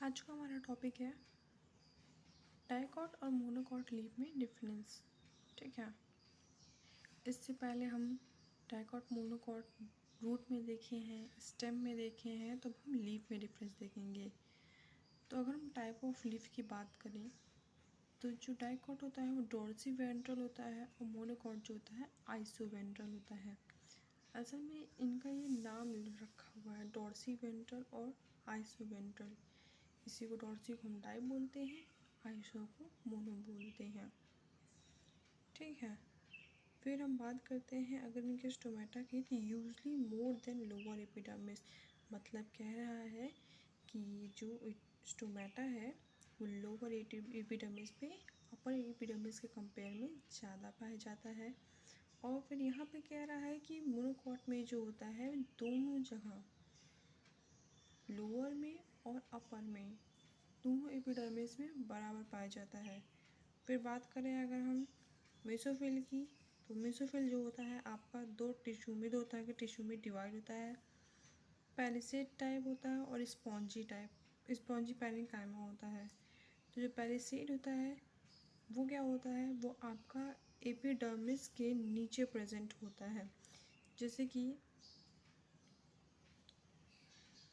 आज का हमारा टॉपिक है डाइकॉट और मोनोकॉट लीफ में डिफरेंस। ठीक है, इससे पहले हम डाइकॉट मोनोकॉट रूट में देखे हैं, स्टेम में देखे हैं, तो हम लीफ में डिफरेंस देखेंगे। तो अगर हम टाइप ऑफ लीफ की बात करें तो जो डाइकॉट होता है वो डॉर्सी वेंट्रल होता है और मोनोकॉट जो होता है आइसो वेंट्रल होता है। असल में इनका ये नाम रखा हुआ है, डॉर्सी वेंट्रल और आइसो वेंट्रल। इसी को डॉर्सी को हम डाई बोलते हैं, आइसो को मोनो बोलते हैं। ठीक है, फिर हम बात करते हैं अगर इनके स्टोमेटा की, तो usually more than lower epidermis. मतलब कह रहा है कि जो स्टोमेटा है वो लोअर एपिडर्मिस पे अपर एपिडर्मिस के कंपेयर में ज़्यादा पाया जाता है। और फिर यहाँ पे कह रहा है कि मोनोकॉट में जो होता है दोनों जगह, लोअर में और अपर में, दोनों एपिडर्मिस में बराबर पाया जाता है। फिर बात करें अगर हम मेसोफिल की, तो मेसोफिल जो होता है आपका दो टिश्यू में, दो तरह के टिश्यू में डिवाइड होता है। पैलिसेड टाइप होता है और स्पॉन्जी टाइप, स्पॉन्जी पैरेन्काइमा होता है। तो जो पैलिसेड होता है वो क्या होता है, वो आपका एपिडर्मिस के नीचे प्रेजेंट होता है। जैसे कि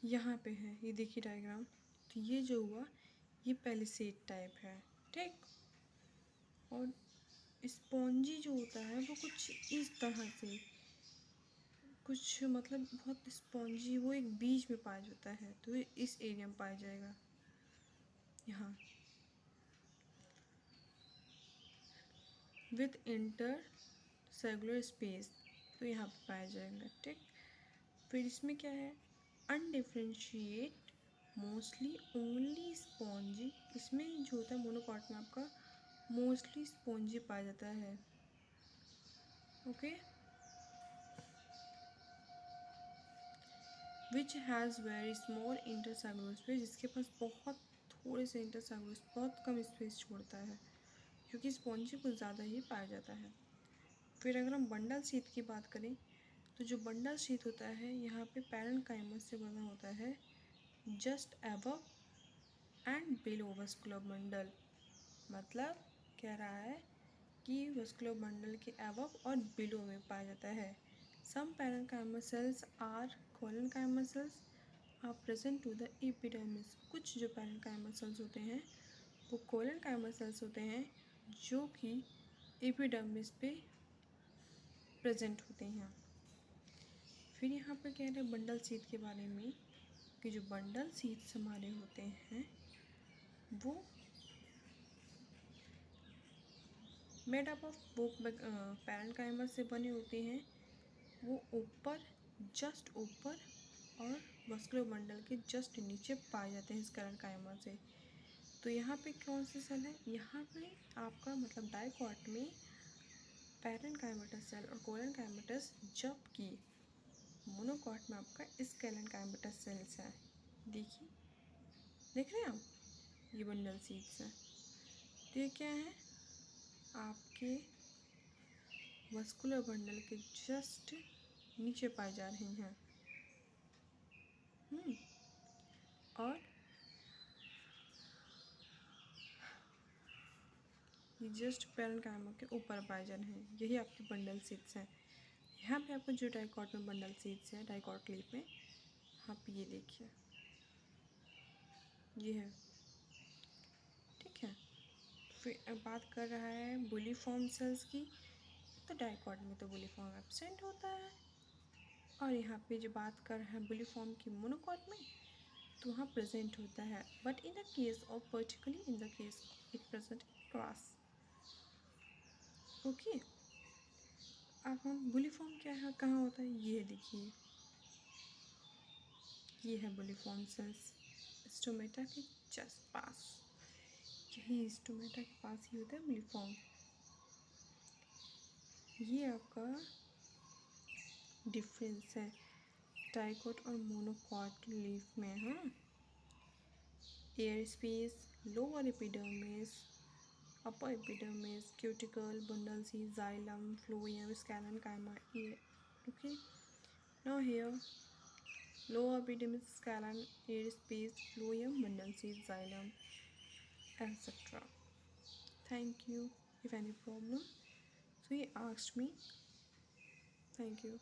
यहाँ पे है, ये देखिए डायग्राम, तो ये जो हुआ ये पैलिसेड टाइप है। ठीक, और स्पॉन्जी जो होता है वो कुछ इस तरह से, कुछ मतलब बहुत स्पॉन्जी, वो एक बीच में पाया जाता है, तो ये इस एरिया में पाया जाएगा यहाँ, विथ इंटर सेलुलर स्पेस, तो यहाँ पे पाया जाएगा। ठीक, फिर इसमें क्या है, अनडिफ्रेंशिएट मोस्टली ओनली स्पॉन्जी। इसमें जो होता है मोनोकॉट में आपका मोस्टली स्पॉन्जी पाया जाता है। Okay, which has very small intercellular space, जिसके पास बहुत थोड़े से इंटरसेलुलर, बहुत कम स्पेस छोड़ता है, क्योंकि स्पॉन्जी कुछ ज़्यादा ही पाया जाता है। फिर अगर हम बंडल शीथ की बात करें, तो जो बंडल शीथ होता है यहाँ पे पैरेन्काइमा से बना होता है, just above and below vascular bundle. मतलब कह रहा है कि वस्कुलर बंडल के अबव और बिलो में पाया जाता है। Some parenchyma cells or collenchyma cells are present to the epidermis. कुछ जो पैरेन्काइमा सेल्स होते हैं वो कोलेनकाइमा सेल्स होते हैं जो कि एपिडर्मिस पे प्रेजेंट होते हैं। फिर यहाँ पर कह रहे हैं बंडल शीथ के बारे में कि जो बंडल शीथ्स हमारे होते हैं वो मेड अप ऑफ पैरेन्काइमा से बने होते हैं। वो ऊपर, जस्ट ऊपर और वस्कुलर बंडल के जस्ट नीचे पाए जाते हैं इस पैरेन्काइमा से। तो यहाँ पे कौन सी सेल है, यहाँ पे आपका मतलब डाइकॉट में पैरेन्काइमेटस सेल और कोलेनकाइमेटस, जबकि मोनोकॉट में आपका स्केलेनकाइमेटस सेल्स है। देखिए, देख रहे हैं आप, ये बंडल शीथ्स हैं। तो ये क्या है, आपके वस्कुलर बंडल के जस्ट नीचे पाए जा रहे हैं। और ये जस्ट पैरेन्काइमा के ऊपर पाए जा रहे हैं, यही आपकी बंडल शीथ्स हैं। यहाँ पे आपको जो डाइकॉट में बंडल शीथ्स है, डाइकॉट लीफ में, आप ये देखिए, ये है। ठीक है, फिर बात कर रहा है बुलीफॉर्म सेल्स की, तो डाइकॉट में तो बुलीफॉर्म एब्सेंट होता है। और यहाँ पे जो बात कर रहे हैं बुलीफॉर्म की मोनोकॉट में, तो वहाँ प्रेजेंट होता है, but in the case of, particularly in the case it present cross. Okay, अब हम बुलीफॉर्म क्या है, कहाँ होता है, ये देखिए, ये है बुलीफॉर्म सेल्स स्टोमेटा के जस्ट पास, यही स्टोमेटा के पास ही होता है बुलीफॉर्म। ये आपका डिफरेंस है डाइकॉट और मोनोकॉट लीफ में। हाँ, air space, lower epidermis, upper epidermis, cuticle, bundle sheath, xylem, phloem, scalenchyma, ear. Okay, now here lower epidermis, scalene, air space, phloem, bundle seed, xylem, etc. Thank you. If any problem, so he asked me. Thank you.